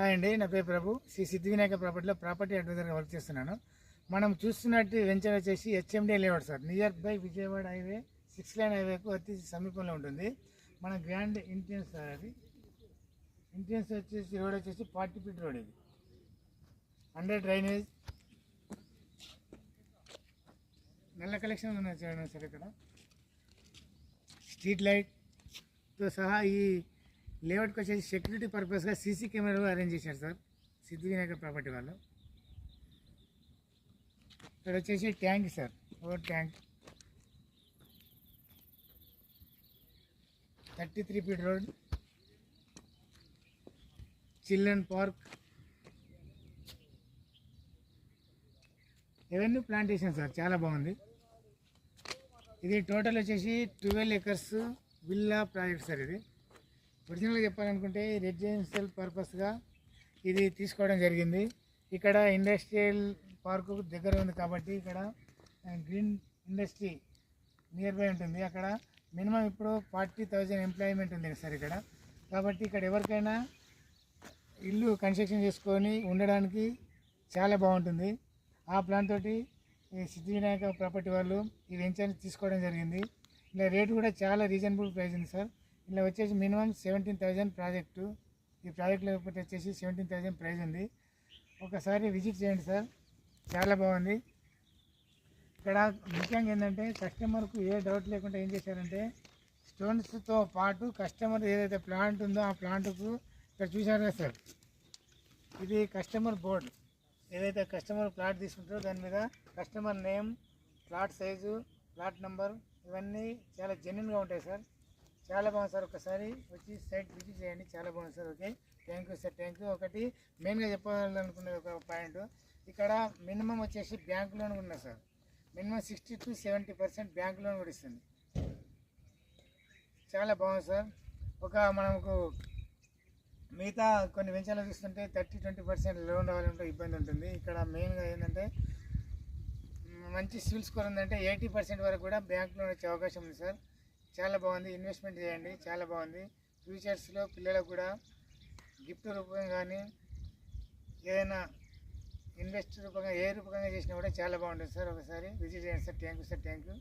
Hi అండి, నా పేరు ప్రభు. శ్రీ సిద్ధివినాయక ప్రాపర్టీలో ప్రాపర్టీ అడ్వైజర్గా వర్క్ చేస్తున్నాను. మనం చూస్తున్నట్టు వెంచర్ వచ్చేసి HMD layout sir. Near by Vijayawada highway 6 line హైవేకు అతి సమీపంలో ఉంటుంది. మన గ్రాండ్ ఎంట్రన్స్ సార్. అది ఎంట్రన్స్ వచ్చేసి రోడ్ వచ్చేసి 40 ఫీట్ రోడ్. ఇది అండర్ డ్రైనేజ్ నల్ల కలెక్షన్ ఉన్నాయి సార్. ఇక్కడ స్ట్రీట్ లైట్తో సహా ఈ లేఅవుట్కి వచ్చేసి సెక్యూరిటీ పర్పస్గా సీసీ కెమెరాలు అరేంజ్ చేశారు సార్ సిద్ధివినాయక ప్రాపర్టీ వాళ్ళు. ఇక్కడ వచ్చేసి tank sir, over tank 33 feet road, children park, avenue plantation sir. చాలా బాగుంది. ఇది టోటల్ వచ్చేసి 12 ఎకర్స్ విల్లా ప్రాజెక్ట్ సార్. ఇది ఒరిజినల్గా చెప్పాలనుకుంటే రెసిడెన్షియల్ పర్పస్గా ఇది తీసుకోవడం జరిగింది. ఇక్కడ ఇండస్ట్రియల్ పార్కు దగ్గర ఉంది కాబట్టి ఇక్కడ గ్రీన్ ఇండస్ట్రీ నియర్ బై ఉంటుంది. అక్కడ మినిమం ఇప్పుడు 40,000 ఎంప్లాయ్మెంట్ ఉంది సార్ ఇక్కడ. కాబట్టి ఇక్కడ ఎవరికైనా ఇల్లు కన్స్ట్రక్షన్ చేసుకొని ఉండడానికి చాలా బాగుంటుంది. ఆ ప్లాన్ తోటి ఈ సిద్ధివినాయక ప్రాపర్టీ వాళ్ళు ఈ వెంచర్ని తీసుకోవడం జరిగింది. ఇలా రేటు కూడా చాలా రీజనబుల్ ప్రైస్ ఉంది సార్. ఇలా వచ్చేసి మినిమం 17,000 ప్రాజెక్టు. ఈ ప్రాజెక్ట్లో వచ్చేసి 17,000 ప్రైస్ ఉంది. ఒకసారి విజిట్ చేయండి సార్, చాలా బాగుంది. ఇక్కడ ముఖ్యంగా ఏంటంటే కస్టమర్కు ఏ డౌట్ లేకుండా ఏం చేశారంటే స్టోన్స్తో పాటు కస్టమర్ ఏదైతే ప్లాంట్ ఉందో ఆ ప్లాంట్కు ఇక్కడ చూశారు కదా సార్, ఇది కస్టమర్ బోర్డు. ఏదైతే కస్టమర్ ప్లాట్ తీసుకుంటారో దాని మీద customer name, plot size, plot number ఇవన్నీ చాలా జెన్యున్గా ఉంటాయి సార్. చాలా బాగుంది సార్. ఒకసారి వచ్చి సైట్ విజిట్ చేయండి, చాలా బాగుంది sir. Okay, thank you sir, thank you. ఒకటి మెయిన్గా చెప్పాలనుకునే ఒక పాయింట్, ఇక్కడ మినిమం వచ్చేసి బ్యాంక్ లోన్ ఉన్నాయి sir. Minimum 60 to 70% bank loan కూడా ఇస్తుంది. చాలా బాగుంది సార్. మనకు మిగతా కొన్ని వెంచర్లు చూస్తుంటే 30-20% లోన్ రావాలంటే ఇబ్బంది ఉంటుంది. ఇక్కడ మెయిన్గా ఏంటంటే మంచి సివిల్ స్కోర్ ఉందంటే 80% వరకు కూడా బ్యాంక్ లోన్ వచ్చే అవకాశం ఉంది సార్. చాలా బాగుంది. ఇన్వెస్ట్మెంట్ చేయండి, చాలా బాగుంది. ఫ్యూచర్స్లో పిల్లలకు కూడా గిఫ్ట్ రూపంగా కానీ ఏదైనా ఇన్వెస్ట్ రూపంగా ఏ రూపంగా చేసినా కూడా చాలా బాగుంటుంది సార్. ఒకసారి విజిట్ చేయండి sir. Thank you sir, thank you.